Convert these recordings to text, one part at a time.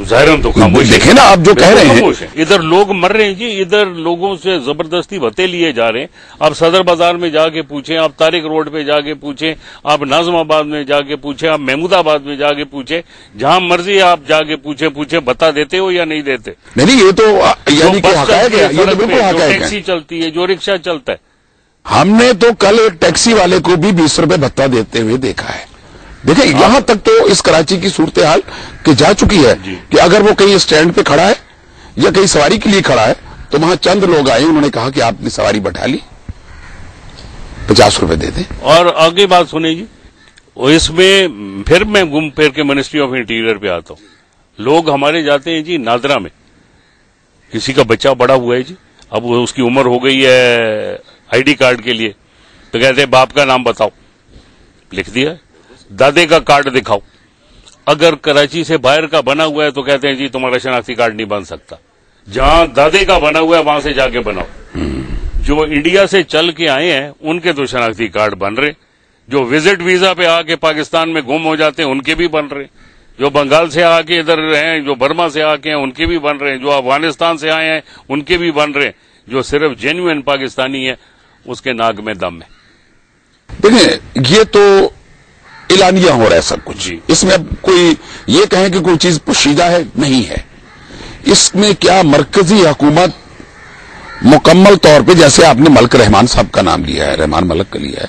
ظاہراً تو خاموش دیکھیں نا آپ جو کہہ رہے ہیں. ادھر لوگ مر رہے ہیں جی, ادھر لوگوں سے زبردستی بھتے لیے جا رہے ہیں. آپ صدر بازار میں جا کے پوچھیں, آپ طارق روڈ پہ جا کے پوچھیں, آپ ناظم آباد میں جا کے پوچھیں, آپ محمود آباد میں جا کے پوچھیں, جہاں مرضی آپ جا کے پوچھیں بتا دیتے ہو یا نہیں دیتے؟ نہیں, یہ تو یعنی کہ حقائق ہے, یہ تو بالکل حقائق ہے. ٹیکسی چلتی ہے, جو رکشہ چلتا ہے. ہم نے تو کل ایک ٹیکسی والے کو بھی 20 روپے بھتہ دیتے ہوئے دیکھا ہے. دیکھیں یہاں تک تو اس کراچی کی صورتحال کہ جا چکی ہے کہ اگر وہ کہیں اسٹینڈ پہ کھڑا ہے یا کہیں سواری کے لیے کھڑا ہے تو وہاں چند لوگ آئے, انہوں نے کہا کہ آپ نے سواری بٹھا لی, 50 روپے دے دیں. اور آگے بات سنیں جی, اس میں پھر میں گھوم پھر کے منسٹری آف انٹیریئر پہ آتا ہوں. لوگ ہمارے جاتے ہیں جی نادرا میں, کسی کا بچہ بڑا ہوا ہے جی, اب اس کی عمر ہو گئی ہے آئی ڈی کارڈ کے لیے, تو کہتے ہیں باپ کا نام بتاؤ, لکھ دیا. دادے کا کارڈ دکھاؤ, اگر کراچی سے باہر کا بنا ہوا ہے تو کہتے ہیں جی تمہارا شناختی کارڈ نہیں بن سکتا. جہاں دادے کا بنا ہوا ہے وہاں سے جا کے بناؤ. جو انڈیا سے چل کے آئے ہیں ان کے تو شناختی کارڈ بن رہے, جو وزٹ ویزا پہ آ کے پاکستان میں گم ہو جاتے ہیں ان کے بھی بن رہے, جو بنگال سے آ کے ادھر ہیں, جو برما سے آ کے ہیں ان کے بھی بن رہے ہیں, جو افغانستان سے آئے ہیں ان کے بھی بن رہے, جو صرف جینوئن پاکستانی ہے اس کے ناک میں دم ہے. دیکھیں یہ تو اعلانیہ ہو رہا ہے سب کچھ, اس میں اب کوئی یہ کہیں کہ کوئی چیز پوشیدہ ہے نہیں ہے. اس میں کیا مرکزی حکومت مکمل طور پہ, جیسے آپ نے ملک رحمان صاحب کا نام لیا ہے, رحمان ملک کا لیا ہے,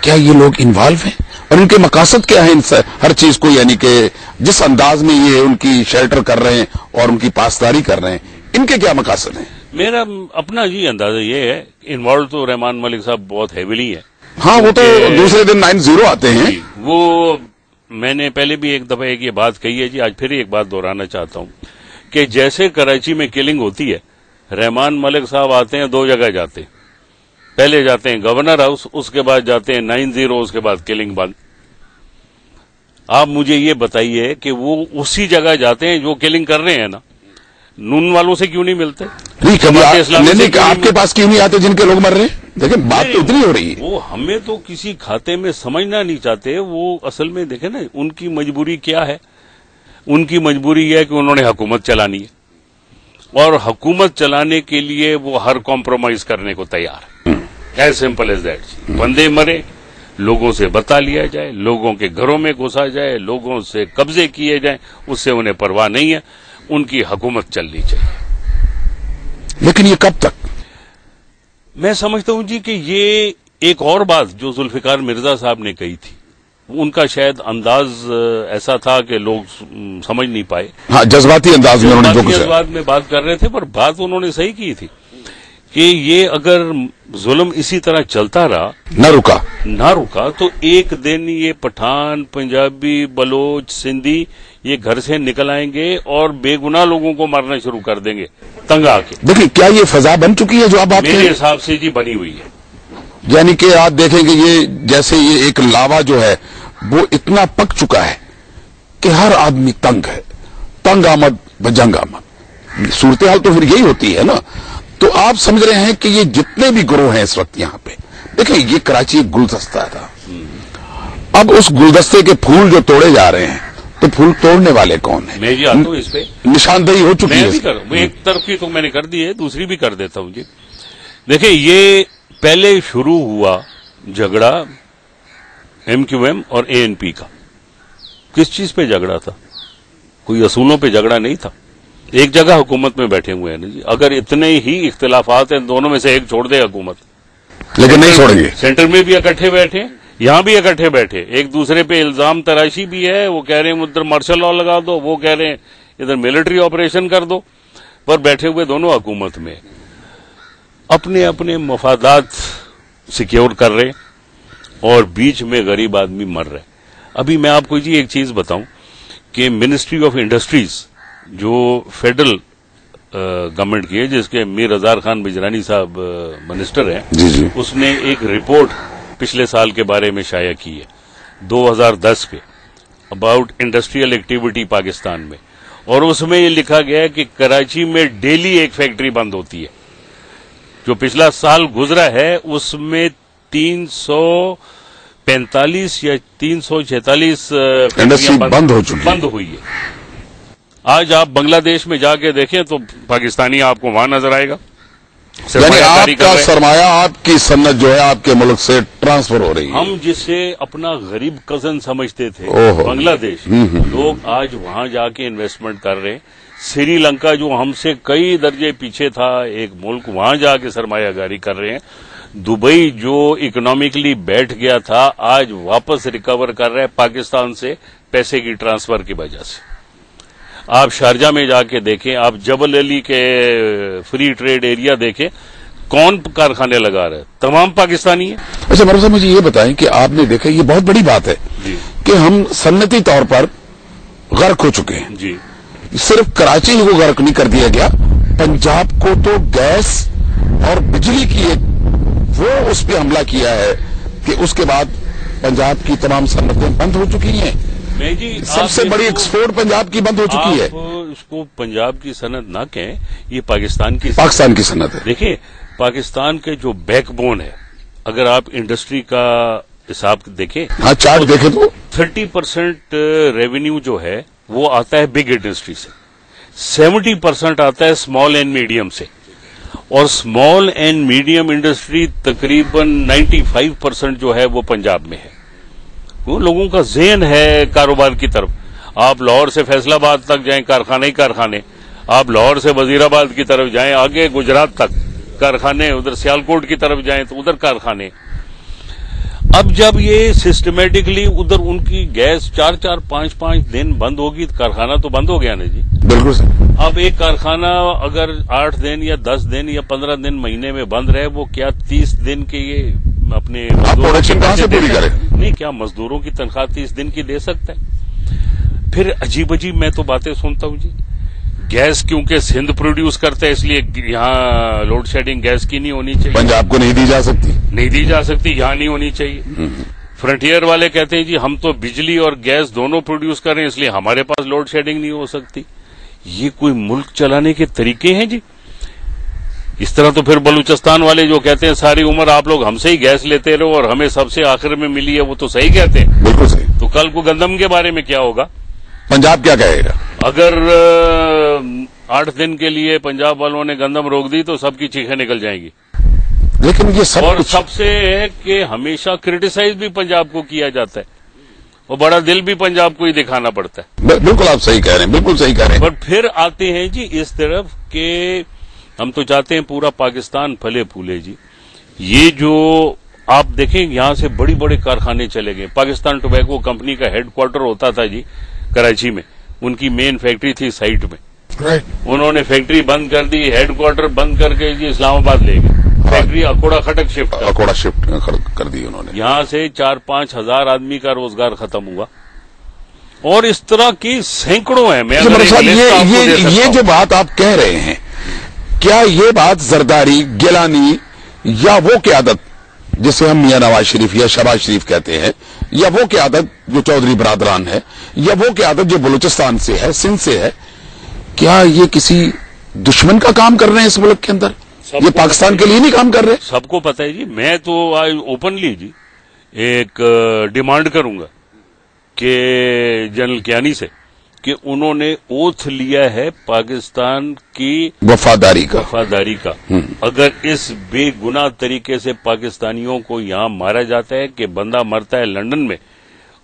کیا یہ لوگ انوالو ہیں اور ان کے مقاصد کیا ہیں ہر چیز کو, یعنی کہ جس انداز میں یہ ان کی شیلٹر کر رہے ہیں اور ان کی پاسداری کر رہے ہیں, ان کے کیا مقاصد ہیں؟ میرا اپنا جی اندازہ یہ ہے, انوالو تو رحمان ملک صاحب بہت ہیویلی ہے. ہاں وہ تو دوسرے دن 9-0 آتے ہیں. وہ میں نے پہلے بھی ایک دفعہ یہ بات کہی ہے جی, آج پھر ایک بات دہرانا چاہتا ہوں کہ جیسے کراچی میں کلنگ ہوتی ہے, رحمان ملک صاحب آتے ہیں 2 جگہ جاتے ہیں, پہلے جاتے ہیں گورنر ہاؤس, اس کے بعد جاتے ہیں 9-0, اس کے بعد کلنگ بند. آپ مجھے یہ بتائیے کہ وہ اسی جگہ جاتے ہیں جو کلنگ کر رہے ہیں نا, نون والوں سے کیوں نہیں ملتے؟ نہیں, آپ کے پاس کیوں نہیں آتے جن کے لوگ مر رہے ہیں؟ دیکھیں بات تو اتنی ہو رہی ہے. وہ ہمیں تو کسی کھاتے میں سمجھنا نہیں چاہتے. وہ اصل میں دیکھیں نا ان کی مجبوری کیا ہے. ان کی مجبوری یہ ہے کہ انہوں نے حکومت چلانی ہے, اور حکومت چلانے کے لیے وہ ہر کمپرومائز کرنے کو تیار ہے. As simple as that. بندے مرے, لوگوں سے بتا لیا جائے, لوگوں کے گھروں میں گھسا جائے, لوگوں سے قبضے کیے جائیں, اس سے انہیں پرواہ نہیں ہے. ان کی حکومت چلنی چاہیے. لیکن یہ کب تک؟ میں سمجھتا ہوں جی کہ یہ ایک اور بات جو ذوالفقار مرزا صاحب نے کہی تھی, ان کا شاید انداز ایسا تھا کہ لوگ سمجھ نہیں پائے. ہاں, جذباتی انداز میں انہوں نے جذبات میں بات کر رہے تھے, پر بات انہوں نے صحیح کی تھی کہ یہ اگر ظلم اسی طرح چلتا رہا, نہ رکا تو ایک دن یہ پٹھان, پنجابی, بلوچ, سندھی یہ گھر سے نکل آئیں گے اور بے گناہ لوگوں کو مارنا شروع کر دیں گے تنگ آ کے. دیکھیں کیا یہ فضا بن چکی ہے جو اب آپ میرے حساب سے جی بنی ہوئی ہے. یعنی کہ آپ دیکھیں کہ یہ جیسے یہ ایک لاوا جو ہے وہ اتنا پک چکا ہے کہ ہر آدمی تنگ ہے, تنگ آمد بجنگ آمد. صورتحال تو پھر یہی ہوتی ہے نا. تو آپ سمجھ رہے ہیں کہ یہ جتنے بھی گروہ ہیں اس وقت یہاں پہ, دیکھیں یہ کراچی ایک گلدستہ تھا. اب اس گلدستے کے پھول جو توڑے جا رہے ہیں تو پھول توڑنے والے کون ہیں؟ میں جی آتا ہوں اس پہ, نشاندہی ہو چکی ہے. ایک طرف کی تو میں نے کر دی ہے, دوسری بھی کر دیتا ہوں جی. دیکھیں یہ پہلے شروع ہوا جھگڑا MQM اور ANP کا. کس چیز پہ جھگڑا تھا؟ کوئی اصولوں پہ جھگڑا نہیں تھا. ایک جگہ حکومت میں بیٹھے ہوئے ہیں نا جی, اگر اتنے ہی اختلافات ہیں دونوں میں سے ایک چھوڑ دے حکومت, لیکن نہیں چھوڑیں گے. سینٹر میں بھی اکٹھے بیٹھے, یہاں بھی اکٹھے بیٹھے, ایک دوسرے پہ الزام تراشی بھی ہے. وہ کہہ رہے ہیں ادھر مارشل لا لگا دو, وہ کہہ رہے ہیں ادھر ملٹری آپریشن کر دو, پر بیٹھے ہوئے دونوں حکومت میں اپنے اپنے مفادات سیکیور کر رہے اور بیچ میں غریب آدمی مر رہے. ابھی میں آپ کو جی ایک چیز بتاؤں کہ منسٹری آف انڈسٹریز جو فیڈرل گورنمنٹ کی ہے, جس کے میر ہزار خان بجرانی صاحب منسٹر ہیں, اس نے ایک رپورٹ پچھلے سال کے بارے میں شائع کی ہے 2010 پہ, اباؤٹ انڈسٹریل ایکٹیویٹی پاکستان میں, اور اس میں یہ لکھا گیا ہے کہ کراچی میں ڈیلی ایک فیکٹری بند ہوتی ہے. جو پچھلا سال گزرا ہے اس میں 345 یا 346 انڈسٹری بند ہوئی ہے. آج آپ بنگلہ دیش میں جا کے دیکھیں تو پاکستانی آپ کو وہاں نظر آئے گا. یعنی آپ کا سرمایہ، آپ کی صنعت جو ہے آپ کے ملک سے ٹرانسفر ہو رہی ہے. ہم جسے اپنا غریب کزن سمجھتے تھے بنگلہ دیش، لوگ آج وہاں جا کے انویسٹمنٹ کر رہے ہیں. سری لنکا جو ہم سے کئی درجے پیچھے تھا ایک ملک، وہاں جا کے سرمایہ کاری کر رہے ہیں. دبئی جو اکنامکلی بیٹھ گیا تھا آج واپس ریکور کر رہا ہے پاکستان سے پیسے کی ٹرانسفر کی وجہ سے. آپ شارجہ میں جا کے دیکھیں، آپ جبل علی کے فری ٹریڈ ایریا دیکھیں، کون کارخانے لگا رہے ہیں؟ تمام پاکستانی ہیں. اچھا مرحبا صاحب، مجھے یہ بتائیں کہ آپ نے دیکھا یہ بہت بڑی بات ہے کہ ہم صنعتی طور پر غرق ہو چکے ہیں. جی، صرف کراچی ہی کو غرق نہیں کر دیا گیا، پنجاب کو تو گیس اور بجلی کی ایک وہ اس پہ حملہ کیا ہے کہ اس کے بعد پنجاب کی تمام صنعتیں بند ہو چکی ہیں. جی، سب سے بڑی ایکسپورٹ پنجاب کی بند ہو چکی ہے. آپ اس کو پنجاب کی صنعت نہ کہیں، یہ پاکستان کی صنعت ہے. دیکھیں، پاکستان کے جو بیک بون ہے، اگر آپ انڈسٹری کا حساب دیکھیں، ہاں چارٹ دیکھیں تو 30% ریونیو جو ہے وہ آتا ہے بگ انڈسٹری سے، 70% آتا ہے اسمال اینڈ میڈیم سے، اور اسمال اینڈ میڈیم انڈسٹری تقریباً 95% جو ہے وہ پنجاب میں ہے. وہ لوگوں کا ذہن ہے کاروبار کی طرف. آپ لاہور سے فیصل آباد تک جائیں کارخانے ہی کارخانے، آپ لاہور سے وزیر آباد کی طرف جائیں آگے گجرات تک کارخانے، ادھر سیالکوٹ کی طرف جائیں تو ادھر کارخانے. اب جب یہ سسٹمیٹکلی ادھر ان کی گیس 4-5 دن بند ہوگی تو کارخانہ تو بند ہو گیا نا جی. بالکل سر. اب ایک کارخانہ اگر 8 دن یا 10 دن یا 15 دن مہینے میں بند رہے، وہ کیا 30 دن کے یہ اپنے پروڈکشن کہاں سے پوری کرے؟ نہیں، کیا مزدوروں کی تنخواہ 30 دن کی دے سکتا ہے؟ پھر عجیب میں تو باتیں سنتا ہوں جی. گیس کیونکہ سندھ پروڈیوس کرتا ہے اس لیے یہاں لوڈ شیڈنگ گیس کی نہیں ہونی چاہیے، پنجاب کو نہیں دی جا سکتی، یہاں نہیں ہونی چاہیے. فرنٹیئر والے کہتے ہیں جی ہم تو بجلی اور گیس دونوں پروڈیوس کر رہے ہیں اس لیے ہمارے پاس لوڈ شیڈنگ نہیں ہو سکتی. یہ کوئی ملک چلانے کے طریقے ہیں جی؟ اس طرح تو پھر بلوچستان والے جو کہتے ہیں ساری عمر آپ لوگ ہم سے ہی گیس لیتے رہو اور ہمیں سب سے آخر میں ملی ہے، وہ تو صحیح کہتے ہیں. بالکل صحیح. تو کل کو گندم کے بارے میں کیا ہوگا؟ پنجاب کیا کہے گا؟ اگر 8 دن کے لیے پنجاب والوں نے گندم روک دی تو سب کی چیخیں نکل جائیں گی. لیکن یہ سب سے ہے کہ ہمیشہ کرٹیسائز بھی پنجاب کو کیا جاتا ہے اور بڑا دل بھی پنجاب کو ہی دکھانا پڑتا ہے. بالکل آپ صحیح کہہ رہے ہیں، بالکل صحیح کہہ رہے ہیں. پر پھر آتے ہیں جی اس طرف کہ ہم تو چاہتے ہیں پورا پاکستان پھلے پھولے جی. یہ جو آپ دیکھیں یہاں سے بڑی بڑے کارخانے چلے گئے. پاکستان ٹوبیکو کمپنی کا ہیڈ کوارٹر ہوتا تھا جی کراچی میں، ان کی مین فیکٹری تھی سائٹ میں. انہوں نے فیکٹری بند کر دی، ہیڈ کوارٹر بند کر کے جی اسلام آباد لے گئے. فیکٹری اکوڑا خٹک شفٹ کر دی انہوں نے. یہاں سے 4-5 ہزار آدمی کا روزگار ختم ہوا. اور اس طرح کی سینکڑوں ہیں. میں یہ جو بات آپ کہہ رہے ہیں، کیا یہ بات زرداری، گیلانی یا وہ قیادت جسے ہم میاں نواز شریف یا شہباز شریف کہتے ہیں، یا وہ قیادت جو چودھری برادران ہے، یا وہ قیادت جو بلوچستان سے ہے، سندھ سے ہے، کیا یہ کسی دشمن کا کام کر رہے ہیں اس ملک کے اندر؟ یہ پاکستان کے لیے نہیں کام کر رہے؟ سب کو پتہ ہے جی. میں تو اوپنلی جی ایک ڈیمانڈ کروں گا کہ جنرل کیانی سے کہ انہوں نے اوتھ لیا ہے پاکستان کی وفاداری کا. اگر اس بے گناہ طریقے سے پاکستانیوں کو یہاں مارا جاتا ہے کہ بندہ مرتا ہے لندن میں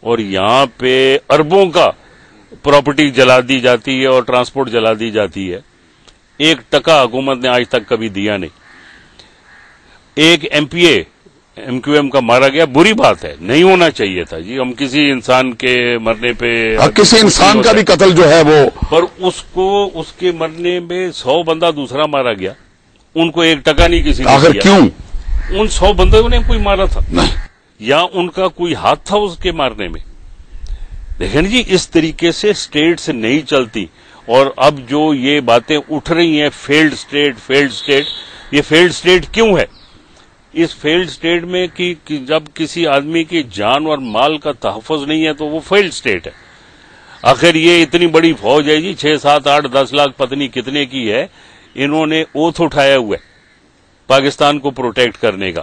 اور یہاں پہ اربوں کا پراپرٹی جلا دی جاتی ہے اور ٹرانسپورٹ جلا دی جاتی ہے، 1 ٹکا حکومت نے آج تک کبھی دیا نہیں. ایک MPA MQM کا مارا گیا، بری بات ہے، نہیں ہونا چاہیے تھا جی. ہم کسی انسان کے مرنے پہ کسی انسان کا بھی قتل جو ہے وہ، پر اس کے مرنے میں 100 بندہ دوسرا مارا گیا، ان کو 1 ٹکا نہیں کسی نے آخر دیا. کیوں؟ ان 100 بندوں نے کوئی مارا تھا یا ان کا کوئی ہاتھ تھا اس کے مارنے میں؟ دیکھیں جی اس طریقے سے اسٹیٹس نہیں چلتی. اور اب جو یہ باتیں اٹھ رہی ہیں فیلڈ اسٹیٹ، یہ فیلڈ اسٹیٹ کیوں ہے؟ اس فیلڈ اسٹیٹ میں کہ جب کسی آدمی کی جان اور مال کا تحفظ نہیں ہے تو وہ فیلڈ اسٹیٹ ہے. آخر یہ اتنی بڑی فوج ہے جی، 6, 7, 8, 10 لاکھ پتنی کتنے کی ہے، انہوں نے اوتھ اٹھایا ہوا ہے پاکستان کو پروٹیکٹ کرنے کا.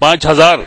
5000।